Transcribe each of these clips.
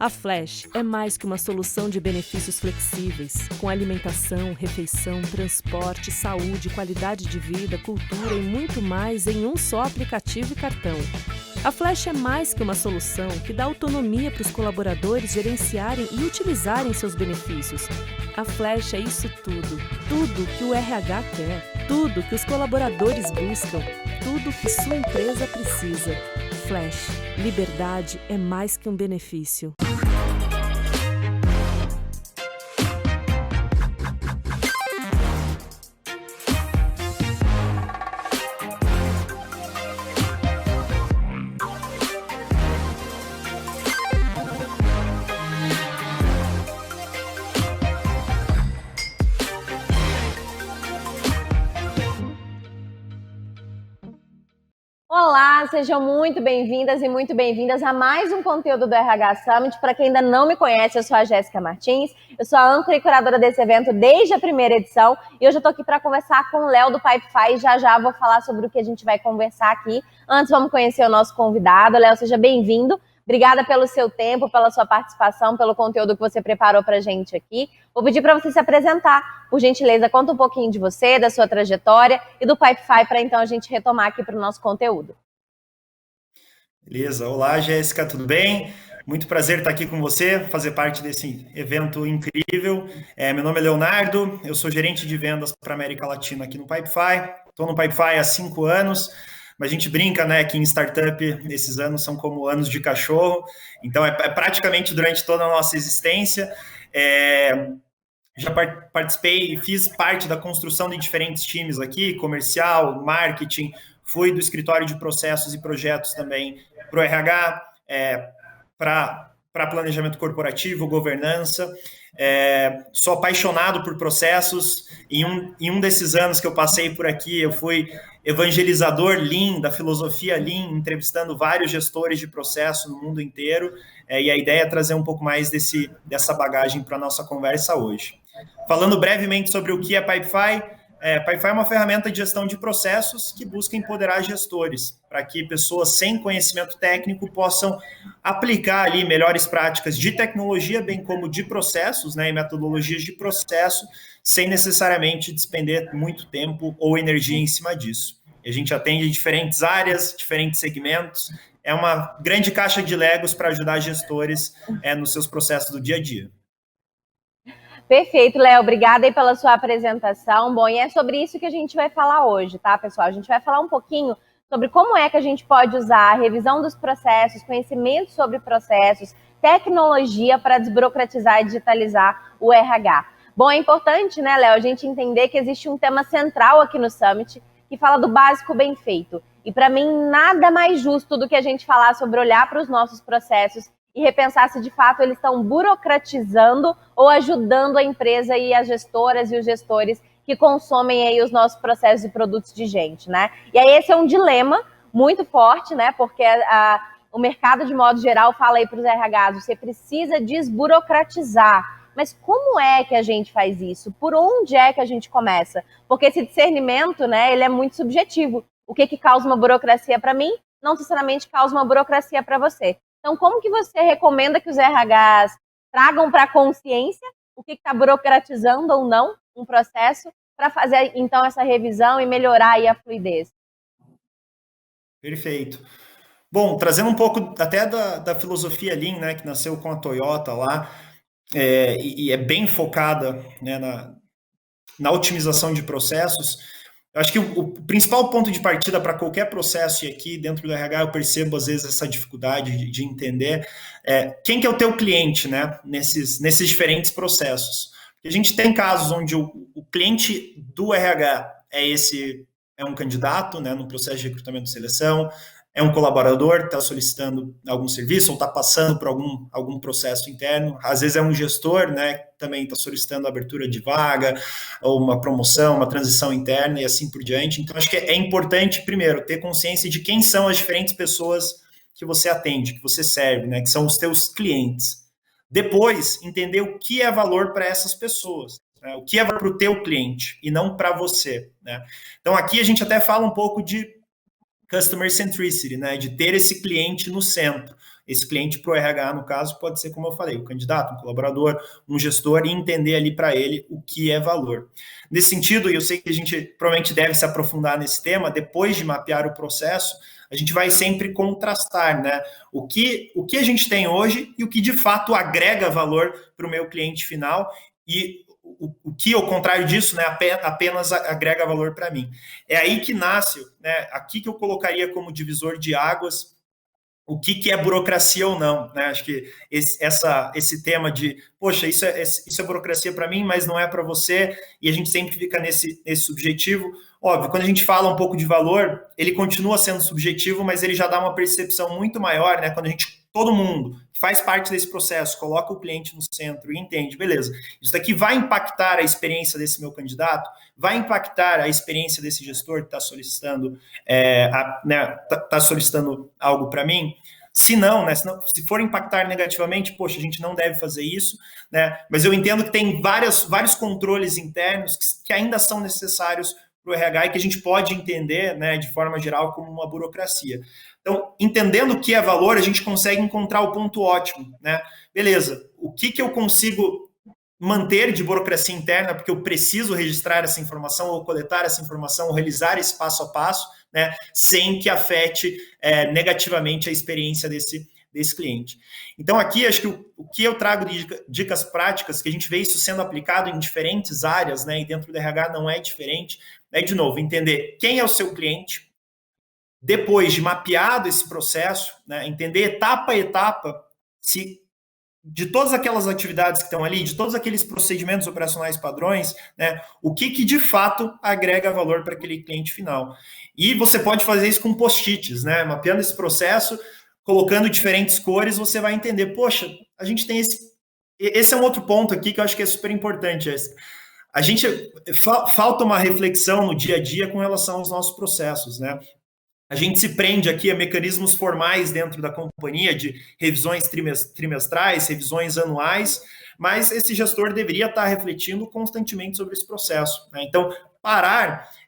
A Flash é mais que uma solução de benefícios flexíveis, com alimentação, refeição, transporte, saúde, qualidade de vida, cultura e muito mais em um só aplicativo e cartão. A Flash é mais que uma solução que dá autonomia para os colaboradores gerenciarem e utilizarem seus benefícios. A Flash é isso tudo. Tudo que o RH quer. Tudo que os colaboradores buscam. Tudo que sua empresa precisa. Flash. Liberdade é mais que um benefício. Olá, sejam muito bem-vindas e muito bem-vindas a mais um conteúdo do RH Summit. Para quem ainda não me conhece, eu sou a Jéssica Martins, eu sou a âncora e curadora desse evento desde a primeira edição e hoje eu estou aqui para conversar com o Léo do Pipefy e já vou falar sobre o que a gente vai conversar aqui. Antes, vamos conhecer o nosso convidado. Léo, seja bem-vindo. Obrigada pelo seu tempo, pela sua participação, pelo conteúdo que você preparou para a gente aqui. Vou pedir para você se apresentar, por gentileza, conta um pouquinho de você, da sua trajetória e do Pipefy para então a gente retomar aqui para o nosso conteúdo. Beleza, olá Jéssica, tudo bem? Muito prazer estar aqui com você, fazer parte desse evento incrível. Meu nome é Leonardo, eu sou gerente de vendas para a América Latina aqui no Pipefy. Estou no Pipefy há 5 anos, mas a gente brinca, né, que em startup esses anos são como anos de cachorro, então é praticamente durante toda a nossa existência. Já participei e fiz parte da construção de diferentes times aqui, comercial, marketing, fui do escritório de processos e projetos também para o RH, para planejamento corporativo, governança. Sou apaixonado por processos. Em um desses anos que eu passei por aqui, eu fui evangelizador Lean, da filosofia Lean, entrevistando vários gestores de processo no mundo inteiro. E a ideia é trazer um pouco mais dessa bagagem para a nossa conversa hoje. Falando brevemente sobre o que é Pipefy, Pipefy é uma ferramenta de gestão de processos que busca empoderar gestores, para que pessoas sem conhecimento técnico possam aplicar ali melhores práticas de tecnologia, bem como de processos, né, e metodologias de processo, sem necessariamente despender muito tempo ou energia em cima disso. A gente atende diferentes áreas, diferentes segmentos, é uma grande caixa de Legos para ajudar gestores nos seus processos do dia a dia. Perfeito, Léo. Obrigada aí pela sua apresentação. Bom, e é sobre isso que a gente vai falar hoje, tá, pessoal? A gente vai falar um pouquinho sobre como é que a gente pode usar a revisão dos processos, conhecimento sobre processos, tecnologia para desburocratizar e digitalizar o RH. Bom, é importante, né, Léo, a gente entender que existe um tema central aqui no Summit que fala do básico bem feito. E para mim, nada mais justo do que a gente falar sobre olhar para os nossos processos e repensar se de fato eles estão burocratizando ou ajudando a empresa e as gestoras e os gestores que consomem aí os nossos processos e produtos de gente, né? E aí esse é um dilema muito forte, né? Porque o mercado, de modo geral, fala aí para os RHs, você precisa desburocratizar. Mas como é que a gente faz isso? Por onde é que a gente começa? Porque esse discernimento, né, ele é muito subjetivo. O que causa uma burocracia para mim, não necessariamente causa uma burocracia para você. Então, como que você recomenda que os RHs tragam para a consciência o que está burocratizando ou não um processo para fazer, então, essa revisão e melhorar aí a fluidez? Perfeito. Bom, trazendo um pouco até da filosofia Lean, né, que nasceu com a Toyota lá, e é bem focada, né, na otimização de processos. Eu acho que o principal ponto de partida para qualquer processo, e aqui dentro do RH eu percebo às vezes essa dificuldade de entender quem que é o teu cliente, né, nesses diferentes processos. Porque a gente tem casos onde o cliente do RH é um candidato, né, no processo de recrutamento e seleção, é um colaborador que está solicitando algum serviço ou está passando por algum processo interno. Às vezes é um gestor, né, que também está solicitando a abertura de vaga, ou uma promoção, uma transição interna e assim por diante. Então, acho que é importante, primeiro, ter consciência de quem são as diferentes pessoas que você atende, que você serve, né, que são os teus clientes. Depois, entender o que é valor para essas pessoas. Né, o que é valor para o teu cliente e não para você. Né? Então, aqui a gente até fala um pouco de customer centricity, né, de ter esse cliente no centro. Esse cliente para o RH, no caso, pode ser, como eu falei, o candidato, um colaborador, um gestor, e entender ali para ele o que é valor. Nesse sentido, e eu sei que a gente provavelmente deve se aprofundar nesse tema, depois de mapear o processo, a gente vai sempre contrastar, né, o que a gente tem hoje e o que de fato agrega valor para o meu cliente final, e o que, ao contrário disso, né, apenas agrega valor para mim. É aí que nasce, né, aqui que eu colocaria como divisor de águas o que é burocracia ou não, né? Acho que esse tema de, poxa, isso é burocracia para mim, mas não é para você, e a gente sempre fica nesse subjetivo. Óbvio, quando a gente fala um pouco de valor, ele continua sendo subjetivo, mas ele já dá uma percepção muito maior, né? Quando todo mundo que faz parte desse processo, coloca o cliente no centro e entende, beleza, isso daqui vai impactar a experiência desse meu candidato, vai impactar a experiência desse gestor que está solicitando, tá solicitando algo para mim. Se não, né, se for impactar negativamente, poxa, a gente não deve fazer isso, né? Mas eu entendo que tem vários controles internos que ainda são necessários para o RH e que a gente pode entender, né, de forma geral, como uma burocracia. Então, entendendo o que é valor, a gente consegue encontrar o ponto ótimo, né? Beleza, o que eu consigo manter de burocracia interna, porque eu preciso registrar essa informação, ou coletar essa informação, ou realizar esse passo a passo, né, sem que afete negativamente a experiência desse cliente. Então, aqui, acho que o que eu trago de dicas práticas, que a gente vê isso sendo aplicado em diferentes áreas, né, e dentro do RH não é diferente, é, de novo, entender quem é o seu cliente, depois de mapeado esse processo, né, entender etapa a etapa, se de todas aquelas atividades que estão ali, de todos aqueles procedimentos operacionais padrões, né, o que de fato agrega valor para aquele cliente final. E você pode fazer isso com post-its, né, mapeando esse processo, colocando diferentes cores, você vai entender, poxa, a gente tem esse é um outro ponto aqui que eu acho que é super importante. A gente, falta uma reflexão no dia a dia com relação aos nossos processos, né? A gente se prende aqui a mecanismos formais dentro da companhia, de revisões trimestrais, revisões anuais, mas esse gestor deveria estar refletindo constantemente sobre esse processo, né? Então,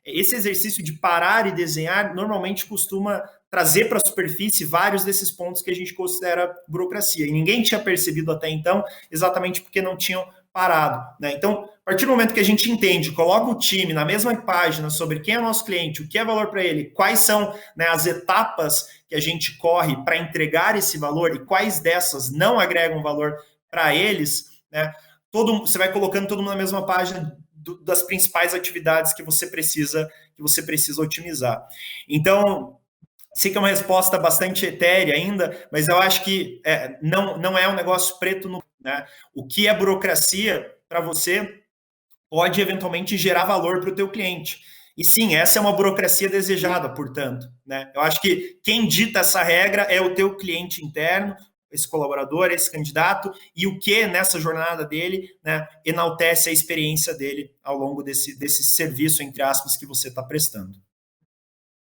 esse exercício de parar e desenhar, normalmente costuma trazer para a superfície vários desses pontos que a gente considera burocracia. E ninguém tinha percebido até então, exatamente porque não tinham parado, né? Então, a partir do momento que a gente entende, coloca o time na mesma página sobre quem é o nosso cliente, o que é valor para ele, quais são, né, as etapas que a gente corre para entregar esse valor e quais dessas não agregam valor para eles, né? Você vai colocando todo mundo na mesma página das principais atividades que você precisa otimizar. Então, sei que é uma resposta bastante etérea ainda, mas eu acho que não é um negócio preto no... Né? O que é burocracia para você pode eventualmente gerar valor para o teu cliente. E sim, essa é uma burocracia desejada, portanto, né? Eu acho que quem dita essa regra é o teu cliente interno, esse colaborador, esse candidato, e o que nessa jornada dele, né, enaltece a experiência dele ao longo desse serviço, entre aspas, que você está prestando.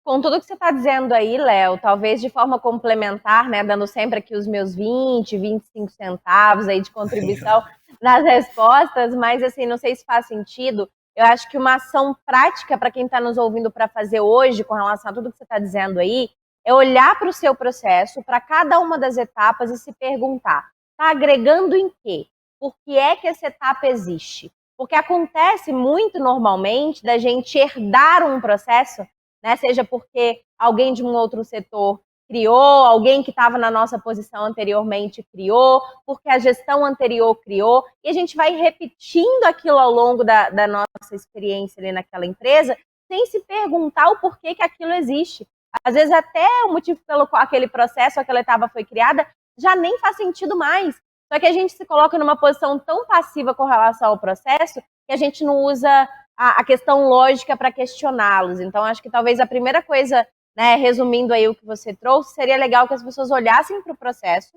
Com tudo que você está dizendo aí, Léo, talvez de forma complementar, né, dando sempre aqui os meus 25 centavos aí de contribuição nas respostas, mas assim, não sei se faz sentido. Eu acho que uma ação prática para quem está nos ouvindo para fazer hoje, com relação a tudo que você está dizendo aí, é olhar para o seu processo, para cada uma das etapas e se perguntar, está agregando em quê? Por que é que essa etapa existe? Porque acontece muito normalmente da gente herdar um processo, né? Seja porque alguém de um outro setor criou, alguém que estava na nossa posição anteriormente criou, porque a gestão anterior criou, e a gente vai repetindo aquilo ao longo da nossa experiência ali naquela empresa, sem se perguntar o porquê que aquilo existe. Às vezes até o motivo pelo qual aquele processo, aquela etapa foi criada, já nem faz sentido mais. Só que a gente se coloca numa posição tão passiva com relação ao processo que a gente não usa a questão lógica para questioná-los. Então, acho que talvez a primeira coisa, né, resumindo aí o que você trouxe, seria legal que as pessoas olhassem para o processo,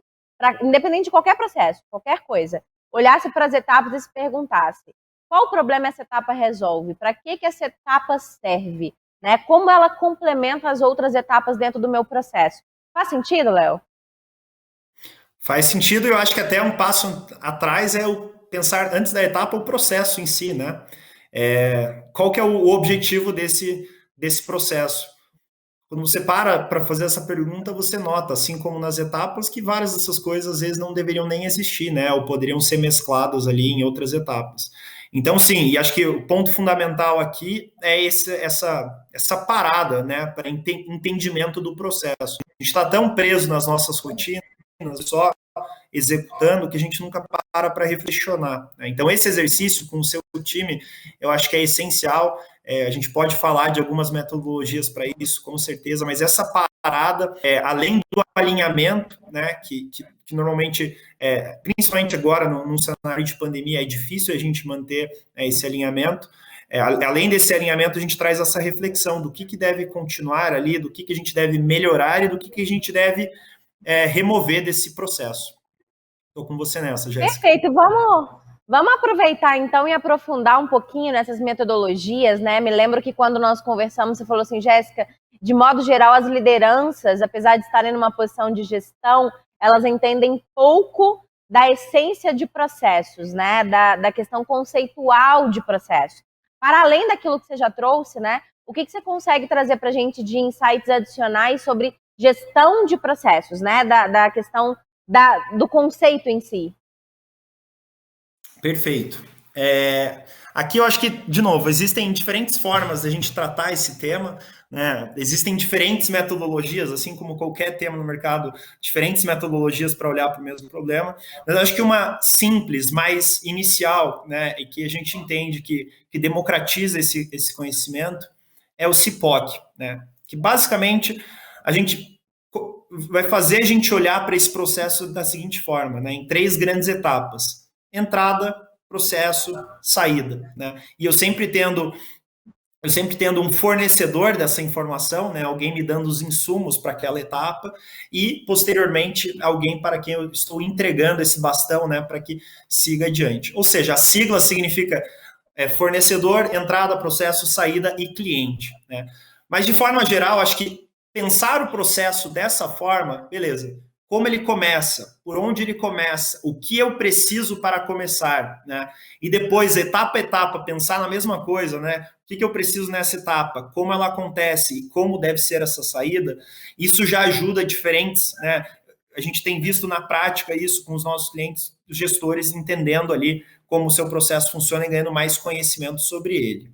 independente de qualquer processo, qualquer coisa, olhassem para as etapas e se perguntassem qual o problema essa etapa resolve, para que essa etapa serve, né, como ela complementa as outras etapas dentro do meu processo. Faz sentido, Léo? Faz sentido, e eu acho que até um passo atrás é o pensar, antes da etapa, o processo em si, né? Qual que é o objetivo desse processo? quando você para fazer essa pergunta, você nota, assim como nas etapas, que várias dessas coisas às vezes não deveriam nem existir, né? Ou poderiam ser mescladas ali em outras etapas. Então, sim, e acho que o ponto fundamental aqui é essa parada, né? Para entendimento do processo. A gente está tão preso nas nossas rotinas, só executando, que a gente nunca para reflexionar, né? Então, esse exercício com o seu time, eu acho que é essencial. A gente pode falar de algumas metodologias para isso, com certeza, mas essa parada, além do alinhamento, né, que normalmente, principalmente agora, num cenário de pandemia, é difícil a gente manter esse alinhamento. Além desse alinhamento, a gente traz essa reflexão do que deve continuar ali, do que a gente deve melhorar e do que a gente deve remover desse processo. Estou com você nessa, Jéssica. Perfeito, vamos aproveitar então e aprofundar um pouquinho nessas metodologias, né? Me lembro que quando nós conversamos, você falou assim, Jéssica, de modo geral, as lideranças, apesar de estarem numa posição de gestão, elas entendem pouco da essência de processos, né? Da questão conceitual de processos. Para além daquilo que você já trouxe, né? O que você consegue trazer para a gente de insights adicionais sobre gestão de processos, né? Da questão do conceito em si. Perfeito. Aqui eu acho que, de novo, existem diferentes formas da gente tratar esse tema, né? Existem diferentes metodologias, assim como qualquer tema no mercado, diferentes metodologias para olhar para o mesmo problema, mas eu acho que uma simples, mais inicial, né, e que a gente entende que democratiza esse conhecimento, é o CIPOC, né? Que basicamente a gente vai fazer a gente olhar para esse processo da seguinte forma, né, em 3 grandes etapas: entrada, processo, saída, né? E eu sempre tendo um fornecedor dessa informação, né, alguém me dando os insumos para aquela etapa, e posteriormente alguém para quem eu estou entregando esse bastão, né, para que siga adiante. Ou seja, a sigla significa fornecedor, entrada, processo, saída e cliente, né? Mas de forma geral, acho que pensar o processo dessa forma, beleza, como ele começa, por onde ele começa, o que eu preciso para começar, né? E depois, etapa a etapa, pensar na mesma coisa, né? O que eu preciso nessa etapa, como ela acontece e como deve ser essa saída, isso já ajuda diferentes, né? A gente tem visto na prática isso com os nossos clientes, os gestores, entendendo ali como o seu processo funciona e ganhando mais conhecimento sobre ele.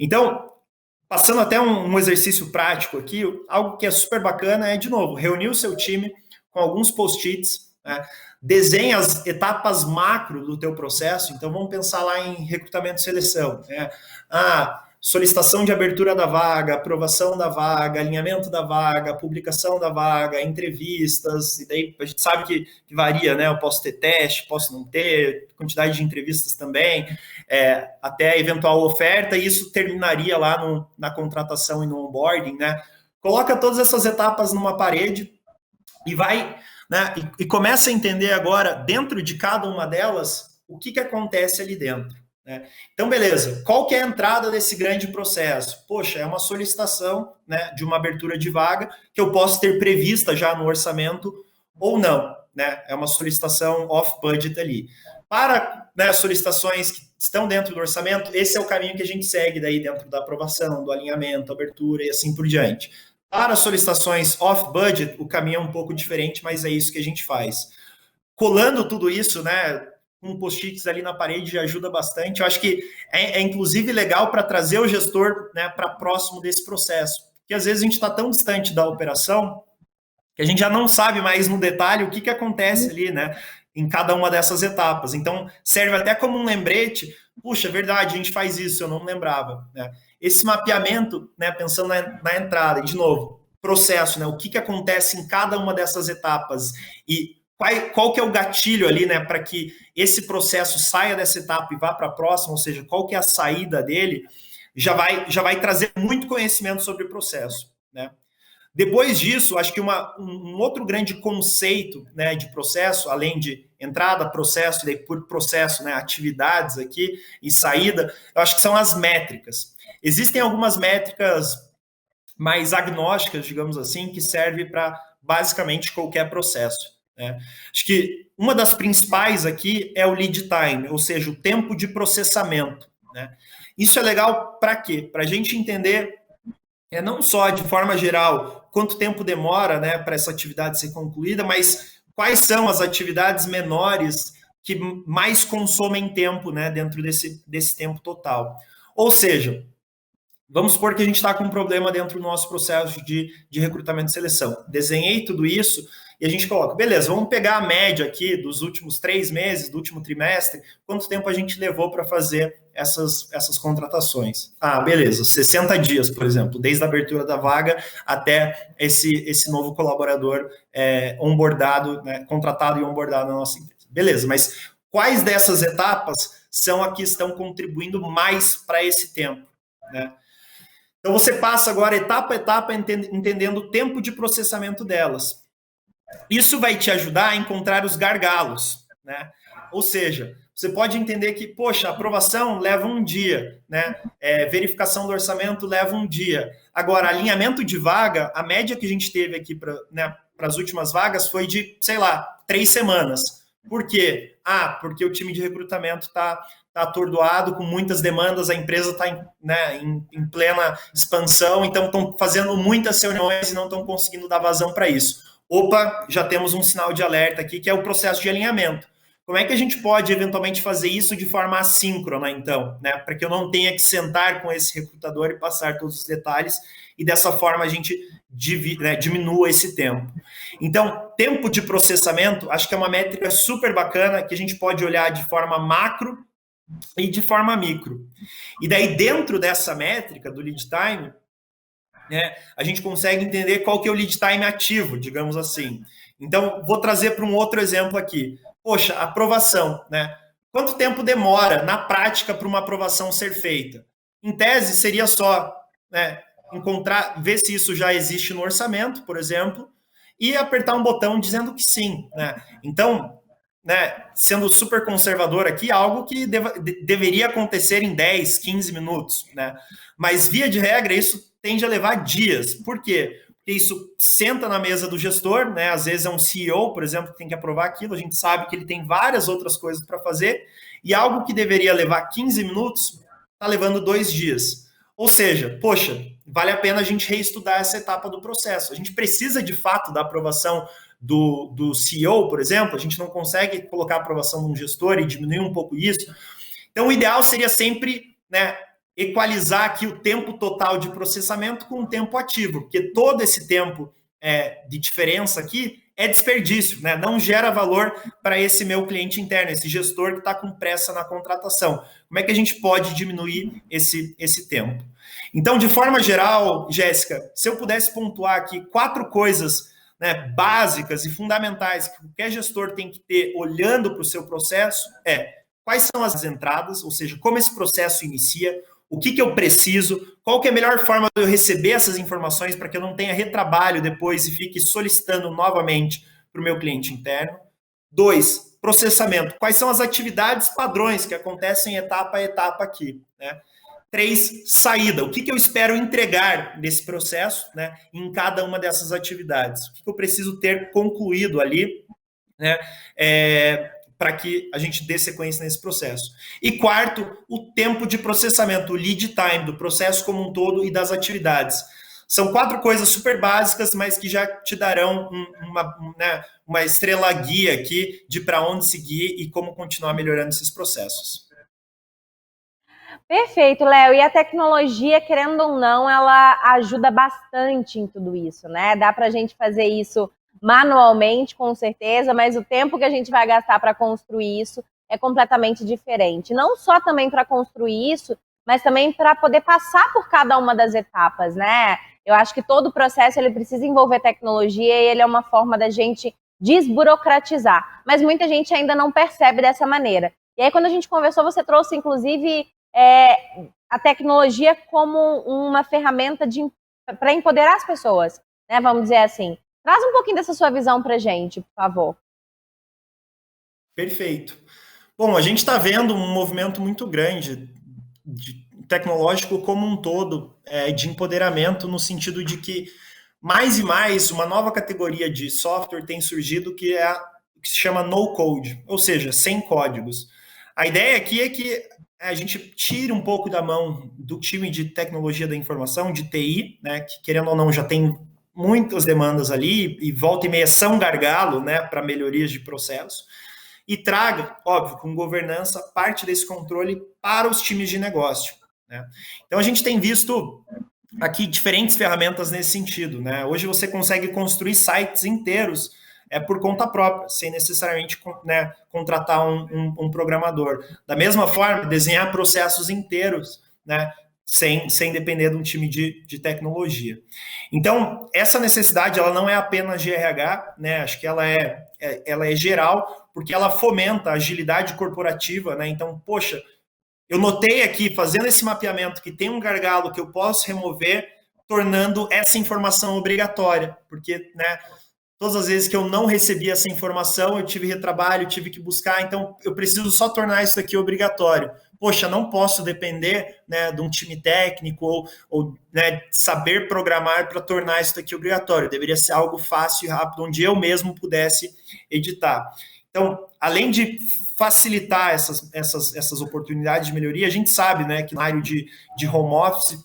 Então, passando até um exercício prático aqui, algo que é super bacana é, de novo, reunir o seu time com alguns post-its, né? Desenha as etapas macro do teu processo. Então, vamos pensar lá em recrutamento e seleção, né? Solicitação de abertura da vaga, aprovação da vaga, alinhamento da vaga, publicação da vaga, entrevistas, e daí a gente sabe que varia, né? Eu posso ter teste, posso não ter, quantidade de entrevistas também, até a eventual oferta, e isso terminaria lá na contratação e no onboarding, né? Coloca todas essas etapas numa parede e vai, né? E começa a entender agora, dentro de cada uma delas, o que acontece ali dentro, né? Então, beleza, qual que é a entrada desse grande processo? Poxa, é uma solicitação, né, de uma abertura de vaga que eu posso ter prevista já no orçamento ou não, né? É uma solicitação off-budget ali. Para, né, solicitações que estão dentro do orçamento, esse é o caminho que a gente segue daí dentro da aprovação, do alinhamento, abertura e assim por diante. Para solicitações off-budget, o caminho é um pouco diferente, mas é isso que a gente faz. Colando tudo isso, né, com post-its ali na parede já ajuda bastante. Eu acho que é inclusive legal para trazer o gestor, né, para próximo desse processo. Porque às vezes a gente está tão distante da operação que a gente já não sabe mais no detalhe o que acontece ali, né, em cada uma dessas etapas. Então, serve até como um lembrete. Puxa, verdade, a gente faz isso, eu não me lembrava, né? Esse mapeamento, né, pensando na entrada, e de novo, processo, né, o que acontece em cada uma dessas etapas e qual que é o gatilho ali, né, para que esse processo saia dessa etapa e vá para a próxima, ou seja, qual que é a saída dele, já vai trazer muito conhecimento sobre o processo, né? Depois disso, acho que um outro grande conceito, né, de processo, além de entrada, processo, daí por processo, né, atividades aqui e saída, eu acho que são as métricas. Existem algumas métricas mais agnósticas, digamos assim, que servem para basicamente qualquer processo, né? Acho que uma das principais aqui é o lead time, ou seja, o tempo de processamento, né? Isso é legal para quê? Para a gente entender não só de forma geral quanto tempo demora, né, para essa atividade ser concluída, mas quais são as atividades menores que mais consomem tempo, né, dentro desse tempo total. Ou seja, vamos supor que a gente está com um problema dentro do nosso processo de recrutamento e seleção. Desenhei tudo isso e a gente coloca, beleza, vamos pegar a média aqui dos últimos 3 meses, do último trimestre, quanto tempo a gente levou para fazer essas contratações. Ah, beleza, 60 dias, por exemplo, desde a abertura da vaga até esse novo colaborador onboardado, né, contratado e onboardado na nossa empresa. Beleza, mas quais dessas etapas são as que estão contribuindo mais para esse tempo, né? Então, você passa agora etapa a etapa entendendo o tempo de processamento delas. Isso vai te ajudar a encontrar os gargalos, né? Ou seja, você pode entender que, poxa, a aprovação leva um dia, né? Verificação do orçamento leva um dia. Agora, alinhamento de vaga, a média que a gente teve aqui para, né, as últimas vagas foi de, sei lá, 3 semanas. Por quê? Porque o time de recrutamento está atordoado, com muitas demandas, a empresa está em plena expansão, então estão fazendo muitas reuniões e não estão conseguindo dar vazão para isso. Opa, já temos um sinal de alerta aqui, que é o processo de alinhamento. Como é que a gente pode, eventualmente, fazer isso de forma assíncrona, então, né? Para que eu não tenha que sentar com esse recrutador e passar todos os detalhes, e dessa forma a gente diminua esse tempo. Então, tempo de processamento, acho que é uma métrica super bacana, que a gente pode olhar de forma macro e de forma micro. E daí, dentro dessa métrica do lead time, né, a gente consegue entender qual que é o lead time ativo, digamos assim. Então, vou trazer para um outro exemplo aqui. Poxa, aprovação, né? Quanto tempo demora, na prática, para uma aprovação ser feita? Em tese, seria só, né, ver se isso já existe no orçamento, por exemplo, e apertar um botão dizendo que sim, né? Então, né, sendo super conservador aqui, algo que deveria acontecer em 10, 15 minutos, né? Mas, via de regra, isso tende a levar dias. Por quê? Porque isso senta na mesa do gestor, né? Às vezes é um CEO, por exemplo, que tem que aprovar aquilo, a gente sabe que ele tem várias outras coisas para fazer, e algo que deveria levar 15 minutos está levando 2 dias. Ou seja, poxa, vale a pena a gente reestudar essa etapa do processo. A gente precisa, de fato, da aprovação do CEO, por exemplo, a gente não consegue colocar a aprovação de um gestor e diminuir um pouco isso. Então, o ideal seria sempre, né, equalizar aqui o tempo total de processamento com o tempo ativo, porque todo esse tempo de diferença aqui é desperdício, né? Não gera valor para esse meu cliente interno, esse gestor que está com pressa na contratação. Como é que a gente pode diminuir esse tempo? Então, de forma geral, Jéssica, se eu pudesse pontuar aqui 4 coisas, né, básicas e fundamentais que qualquer gestor tem que ter olhando para o seu processo, quais são as entradas, ou seja, como esse processo inicia, o que eu preciso, qual que é a melhor forma de eu receber essas informações para que eu não tenha retrabalho depois e fique solicitando novamente para o meu cliente interno. 2, processamento. Quais são as atividades padrões que acontecem etapa a etapa aqui, né? 3, saída. O que eu espero entregar nesse processo, né, em cada uma dessas atividades? O que eu preciso ter concluído ali, né, para que a gente dê sequência nesse processo. E 4, o tempo de processamento, o lead time do processo como um todo e das atividades. São 4 coisas super básicas, mas que já te darão uma estrela guia aqui de para onde seguir e como continuar melhorando esses processos. Perfeito, Léo. E a tecnologia, querendo ou não, ela ajuda bastante em tudo isso, né? Dá para a gente fazer isso manualmente, com certeza, mas o tempo que a gente vai gastar para construir isso é completamente diferente. Não só também para construir isso, mas também para poder passar por cada uma das etapas, né? Eu acho que todo o processo ele precisa envolver tecnologia e ele é uma forma da gente desburocratizar. Mas muita gente ainda não percebe dessa maneira. E aí, quando a gente conversou, você trouxe, inclusive, a tecnologia como uma ferramenta para empoderar as pessoas, né? Vamos dizer assim. Traz um pouquinho dessa sua visão para a gente, por favor. Perfeito. Bom, a gente está vendo um movimento muito grande tecnológico como um todo, de empoderamento, no sentido de que mais e mais uma nova categoria de software tem surgido que é o que se chama no code, ou seja, sem códigos. A ideia aqui é que a gente tira um pouco da mão do time de tecnologia da informação, de TI, né, que querendo ou não já tem muitas demandas ali e volta e meia são gargalo, né, para melhorias de processo, e traga, óbvio, com governança, parte desse controle para os times de negócio, né? Então a gente tem visto aqui diferentes ferramentas nesse sentido, né? Hoje você consegue construir sites inteiros por conta própria, sem necessariamente, né, contratar um programador. Da mesma forma, desenhar processos inteiros, né, sem depender de um time de tecnologia. Então, essa necessidade ela não é apenas de RH, né? Acho que ela é geral, porque ela fomenta a agilidade corporativa, né? Então, poxa, eu notei aqui, fazendo esse mapeamento, que tem um gargalo que eu posso remover, tornando essa informação obrigatória, porque, né, todas as vezes que eu não recebi essa informação, eu tive retrabalho, tive que buscar, então eu preciso só tornar isso aqui obrigatório. Poxa, não posso depender, né, de um time técnico ou né, saber programar para tornar isso aqui obrigatório. Deveria ser algo fácil e rápido, onde eu mesmo pudesse editar. Então, além de facilitar essas oportunidades de melhoria, a gente sabe, né, que na área de home office,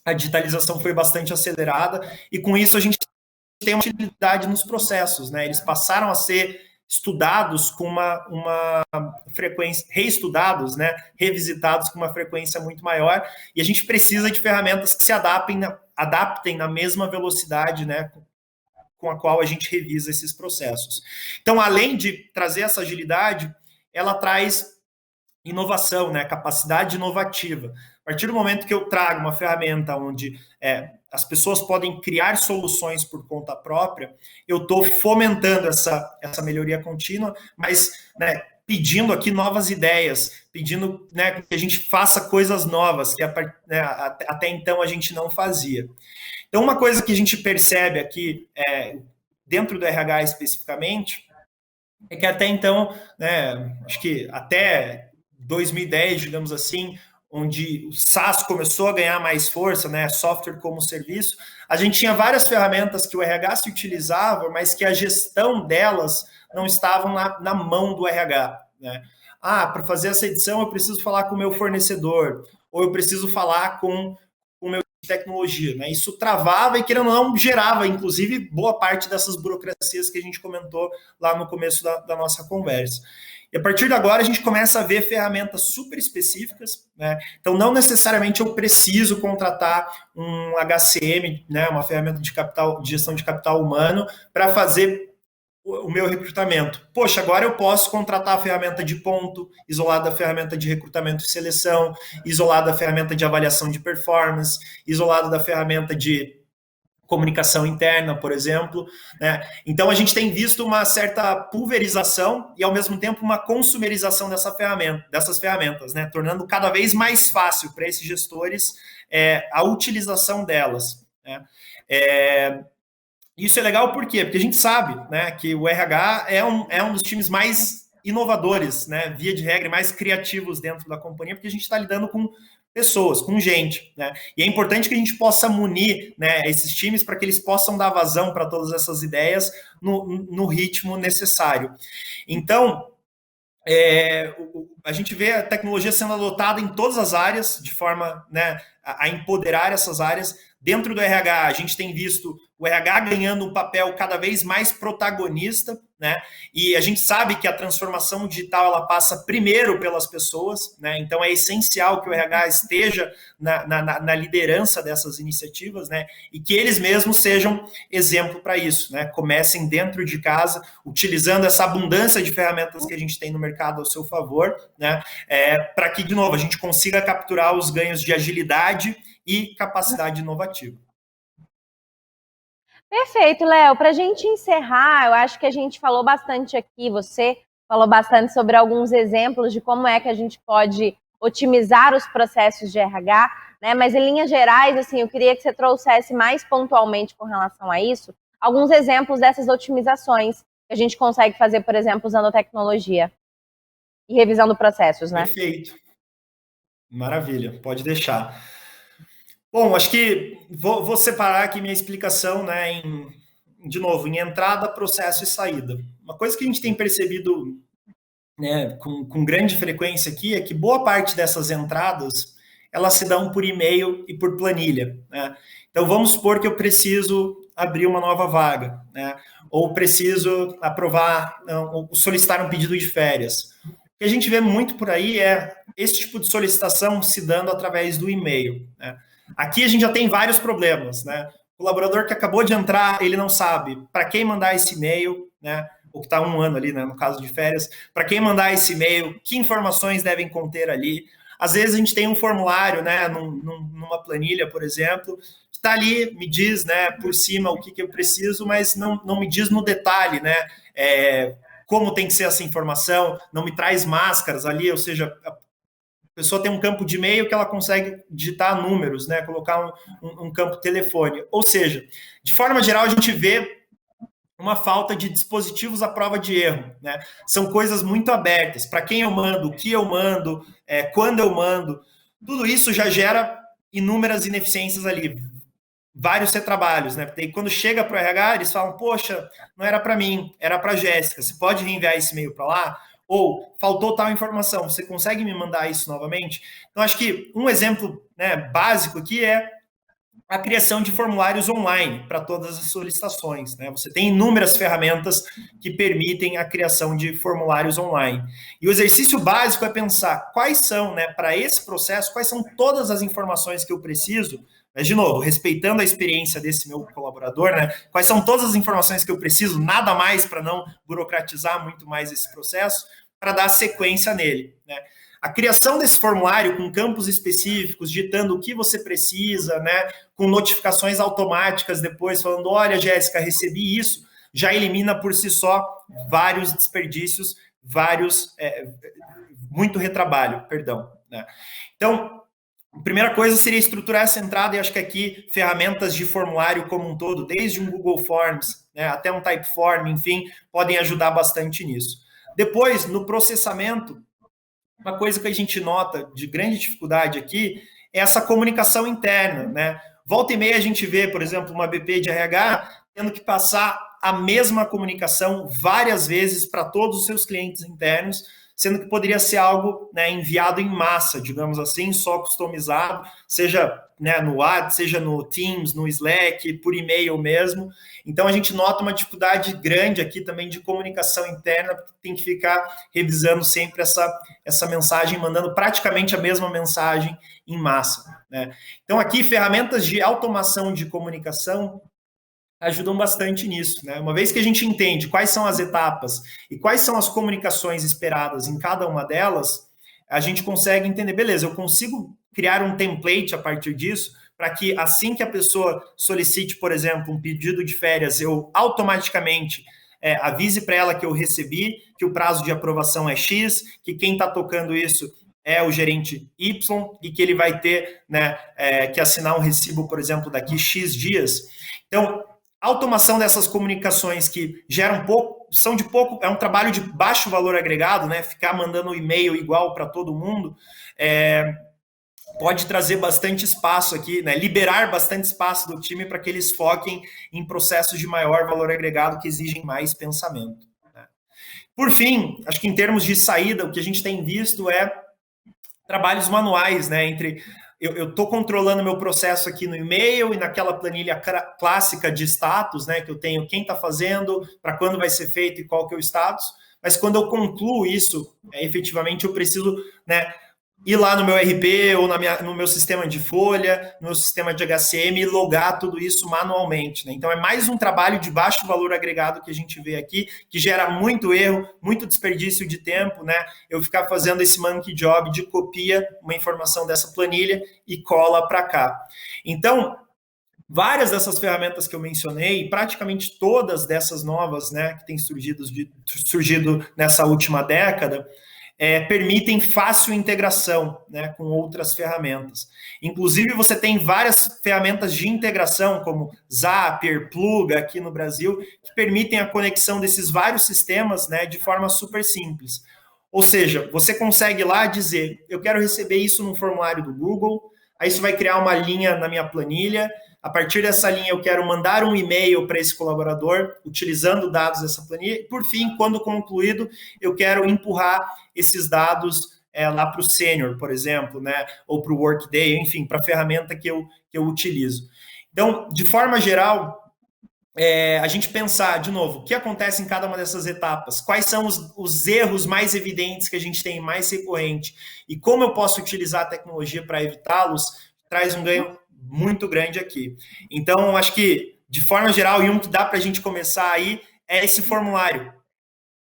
a digitalização foi bastante acelerada e com isso a gente tem uma utilidade nos processos, né? Eles passaram a ser estudados com uma frequência, reestudados, né? Revisitados com uma frequência muito maior, e a gente precisa de ferramentas que se adaptem na mesma velocidade, né? Com a qual a gente revisa esses processos. Então, além de trazer essa agilidade, ela traz inovação, né? Capacidade inovativa. A partir do momento que eu trago uma ferramenta onde as pessoas podem criar soluções por conta própria, eu estou fomentando essa melhoria contínua, mas, né, pedindo aqui novas ideias, pedindo, né, que a gente faça coisas novas que né, até então a gente não fazia. Então, uma coisa que a gente percebe aqui, dentro do RH especificamente, é que até então, né, acho que até 2010, digamos assim, onde o SaaS começou a ganhar mais força, né, software como serviço, a gente tinha várias ferramentas que o RH se utilizava, mas que a gestão delas não estavam na mão do RH, né? Para fazer essa edição eu preciso falar com o meu fornecedor, ou eu preciso falar com o meu tecnologia, né? Isso travava e, querendo ou não, gerava, inclusive, boa parte dessas burocracias que a gente comentou lá no começo da nossa conversa. E a partir de agora a gente começa a ver ferramentas super específicas, né? Então não necessariamente eu preciso contratar um HCM, né? Uma ferramenta de gestão de capital humano para fazer o meu recrutamento. Poxa, agora eu posso contratar a ferramenta de ponto, isolada da ferramenta de recrutamento e seleção, isolada da ferramenta de avaliação de performance, isolada da ferramenta de comunicação interna, por exemplo, né? Então a gente tem visto uma certa pulverização e ao mesmo tempo uma consumerização dessas ferramentas, né? Tornando cada vez mais fácil para esses gestores a utilização delas, né? Isso é legal por quê? Porque a gente sabe, né, que o RH é um dos times mais inovadores, né, via de regra, mais criativos dentro da companhia, porque a gente está lidando com pessoas, com gente, né? E é importante que a gente possa munir, né, esses times para que eles possam dar vazão para todas essas ideias no ritmo necessário. Então, a gente vê a tecnologia sendo adotada em todas as áreas, de forma, né, a empoderar essas áreas. Dentro do RH, a gente tem visto o RH ganhando um papel cada vez mais protagonista, né? E a gente sabe que a transformação digital ela passa primeiro pelas pessoas, né? Então é essencial que o RH esteja na liderança dessas iniciativas, né? E que eles mesmos sejam exemplo para isso, né? Comecem dentro de casa, utilizando essa abundância de ferramentas que a gente tem no mercado ao seu favor, né? Para que, de novo, a gente consiga capturar os ganhos de agilidade e capacidade inovativa. Perfeito, Léo. Para a gente encerrar, eu acho que a gente falou bastante aqui, você falou bastante sobre alguns exemplos de como é que a gente pode otimizar os processos de RH, né? Mas em linhas gerais, assim, eu queria que você trouxesse mais pontualmente com relação a isso, alguns exemplos dessas otimizações que a gente consegue fazer, por exemplo, usando a tecnologia e revisando processos, né? Perfeito. Maravilha, pode deixar. Bom, acho que vou separar aqui minha explicação, né, de novo, em entrada, processo e saída. Uma coisa que a gente tem percebido né, com grande frequência aqui, é que boa parte dessas entradas, elas se dão por e-mail e por planilha, né? Então, vamos supor que eu preciso abrir uma nova vaga, né? Ou preciso aprovar, ou solicitar um pedido de férias. O que a gente vê muito por aí é esse tipo de solicitação se dando através do e-mail, né? Aqui a gente já tem vários problemas, né? O colaborador que acabou de entrar, ele não sabe para quem mandar esse e-mail, né? Ou que está um ano ali, né, no caso de férias, para quem mandar esse e-mail, que informações devem conter ali. Às vezes a gente tem um formulário, né, numa planilha, por exemplo, que está ali, me diz, né, por cima o que eu preciso, mas não me diz no detalhe, né, como tem que ser essa informação, não me traz máscaras ali, ou seja, a pessoa tem um campo de e-mail que ela consegue digitar números, né, colocar um campo telefone. Ou seja, de forma geral, a gente vê uma falta de dispositivos à prova de erro, né? São coisas muito abertas. Para quem eu mando, o que eu mando, quando eu mando, tudo isso já gera inúmeras ineficiências ali, vários retrabalhos, né? Porque quando chega para o RH, eles falam, poxa, não era para mim, era para a Jéssica, você pode reenviar esse e-mail para lá? Ou faltou tal informação, você consegue me mandar isso novamente? Então, acho que um exemplo, né, básico aqui é a criação de formulários online para todas as solicitações, né? Você tem inúmeras ferramentas que permitem a criação de formulários online. E o exercício básico é pensar quais são, né, para esse processo, quais são todas as informações que eu preciso, mas, de novo, respeitando a experiência desse meu colaborador, né, quais são todas as informações que eu preciso, nada mais para não burocratizar muito mais esse processo, para dar sequência nele, né? A criação desse formulário com campos específicos, digitando o que você precisa, né, com notificações automáticas depois, falando, olha, Jéssica, recebi isso, já elimina por si só vários desperdícios, muito retrabalho, perdão, né? Então, a primeira coisa seria estruturar essa entrada, e acho que aqui ferramentas de formulário como um todo, desde um Google Forms, né, até um Typeform, enfim, podem ajudar bastante nisso. Depois, no processamento, uma coisa que a gente nota de grande dificuldade aqui é essa comunicação interna, né? Volta e meia a gente vê, por exemplo, uma BP de RH tendo que passar a mesma comunicação várias vezes para todos os seus clientes internos, sendo que poderia ser algo, né, enviado em massa, digamos assim, só customizado, seja, né, no WhatsApp, seja no Teams, no Slack, por e-mail mesmo. Então, a gente nota uma dificuldade grande aqui também de comunicação interna, porque tem que ficar revisando sempre essa mensagem, mandando praticamente a mesma mensagem em massa, né? Então, aqui, ferramentas de automação de comunicação ajudam bastante nisso, né? Uma vez que a gente entende quais são as etapas e quais são as comunicações esperadas em cada uma delas, a gente consegue entender, beleza, eu consigo criar um template a partir disso, para que assim que a pessoa solicite, por exemplo, um pedido de férias, eu automaticamente avise para ela que eu recebi, que o prazo de aprovação é X, que quem está tocando isso é o gerente Y e que ele vai ter, né, que assinar um recibo, por exemplo, daqui X dias. Então, automação dessas comunicações que geram são de pouco, é um trabalho de baixo valor agregado, né? Ficar mandando e-mail igual para todo mundo, pode trazer bastante espaço aqui, né? Liberar bastante espaço do time para que eles foquem em processos de maior valor agregado que exigem mais pensamento, né? Por fim, acho que em termos de saída, o que a gente tem visto é trabalhos manuais, né? Eu estou controlando meu processo aqui no e-mail e naquela planilha clássica de status, né, que eu tenho quem está fazendo, para quando vai ser feito e qual que é o status, mas quando eu concluo isso, efetivamente eu preciso, né, ir lá no meu RP ou no meu sistema de folha, no meu sistema de HCM e logar tudo isso manualmente, né? Então é mais um trabalho de baixo valor agregado que a gente vê aqui, que gera muito erro, muito desperdício de tempo, né? Eu ficar fazendo esse monkey job de copia uma informação dessa planilha e cola para cá. Então, várias dessas ferramentas que eu mencionei, praticamente todas dessas novas, né, que têm surgido nessa última década, permitem fácil integração, né, com outras ferramentas. Inclusive, você tem várias ferramentas de integração, como Zapier, Pluga, aqui no Brasil, que permitem a conexão desses vários sistemas, né, de forma super simples. Ou seja, você consegue lá dizer, eu quero receber isso num formulário do Google, Aí isso vai criar uma linha na minha planilha. A partir dessa linha, eu quero mandar um e-mail para esse colaborador, utilizando dados dessa planilha. E, por fim, quando concluído, eu quero empurrar esses dados lá para o Sênior, por exemplo, né? Ou para o Workday, enfim, para a ferramenta que eu utilizo. Então, de forma geral, a gente pensar, de novo, o que acontece em cada uma dessas etapas, quais são os erros mais evidentes que a gente tem, mais recorrente, e como eu posso utilizar a tecnologia para evitá-los, traz um ganho muito grande aqui. Então, acho que, de forma geral, e um que dá para a gente começar aí, é esse formulário.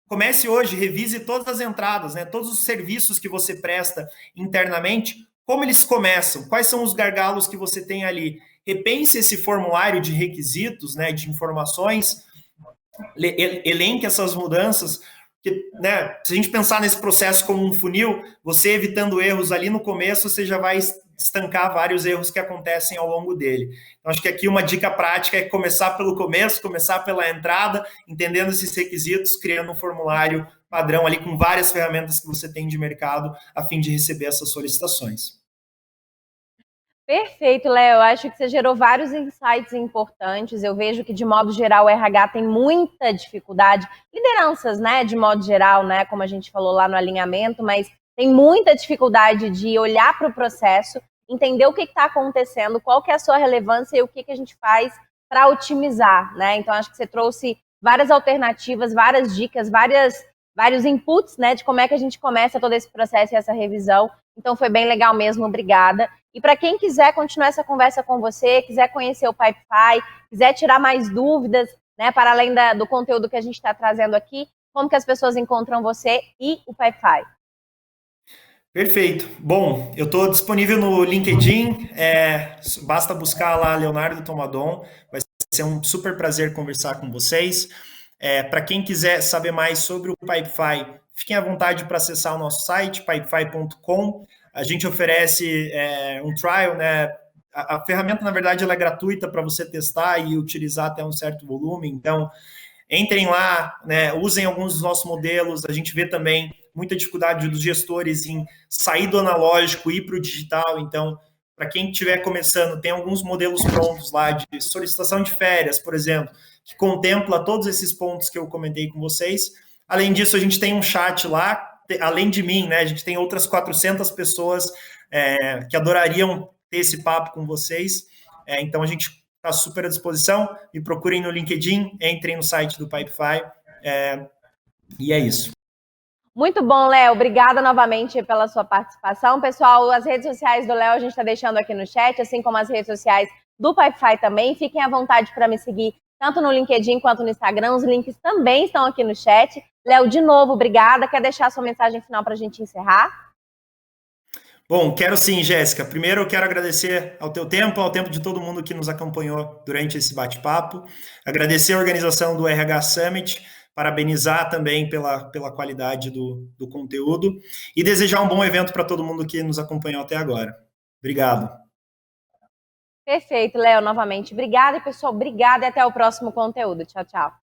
Comece hoje, revise todas as entradas, né, todos os serviços que você presta internamente, como eles começam, quais são os gargalos que você tem ali. Repense esse formulário de requisitos, né, de informações, elenque essas mudanças, porque, né, se a gente pensar nesse processo como um funil, você evitando erros ali no começo, você já vai estancar vários erros que acontecem ao longo dele. Então, acho que aqui uma dica prática é começar pelo começo, começar pela entrada, entendendo esses requisitos, criando um formulário padrão ali com várias ferramentas que você tem de mercado a fim de receber essas solicitações. Perfeito, Léo. Eu acho que você gerou vários insights importantes. Eu vejo que, de modo geral, o RH tem muita dificuldade. Lideranças, né, de modo geral, né, como a gente falou lá no alinhamento, mas tem muita dificuldade de olhar para o processo, entender o que está acontecendo, qual que é a sua relevância e o que a gente faz para otimizar, né? Então, acho que você trouxe várias alternativas, várias dicas, vários inputs, né, de como é que a gente começa todo esse processo e essa revisão. Então, foi bem legal mesmo. Obrigada. E para quem quiser continuar essa conversa com você, quiser conhecer o Pipefy, quiser tirar mais dúvidas, né, para além do conteúdo que a gente está trazendo aqui, como que as pessoas encontram você e o Pipefy? Perfeito. Bom, eu estou disponível no LinkedIn, basta buscar lá Leonardo Tomadon, vai ser um super prazer conversar com vocês. Para quem quiser saber mais sobre o Pipefy, fiquem à vontade para acessar o nosso site, pipefy.com. A gente oferece um trial, né? A ferramenta, na verdade, ela é gratuita para você testar e utilizar até um certo volume. Então, entrem lá, né? Usem alguns dos nossos modelos. A gente vê também muita dificuldade dos gestores em sair do analógico e ir para o digital. Então, para quem estiver começando, tem alguns modelos prontos lá de solicitação de férias, por exemplo, que contempla todos esses pontos que eu comentei com vocês. Além disso, a gente tem um chat lá, além de mim, né? A gente tem outras 400 pessoas que adorariam ter esse papo com vocês. Então, a gente está super à disposição. Me procurem no LinkedIn, entrem no site do Pipefy. E é isso. Muito bom, Léo. Obrigada novamente pela sua participação. Pessoal, as redes sociais do Léo a gente está deixando aqui no chat, assim como as redes sociais do Pipefy também. Fiquem à vontade para me seguir tanto no LinkedIn quanto no Instagram. Os links também estão aqui no chat. Léo, de novo, obrigada. Quer deixar a sua mensagem final para a gente encerrar? Bom, quero sim, Jéssica. Primeiro, eu quero agradecer ao teu tempo, ao tempo de todo mundo que nos acompanhou durante esse bate-papo. Agradecer a organização do RH Summit, parabenizar também pela qualidade do conteúdo e desejar um bom evento para todo mundo que nos acompanhou até agora. Obrigado. Perfeito, Léo, novamente. Obrigada, pessoal. Obrigada e até o próximo conteúdo. Tchau, tchau.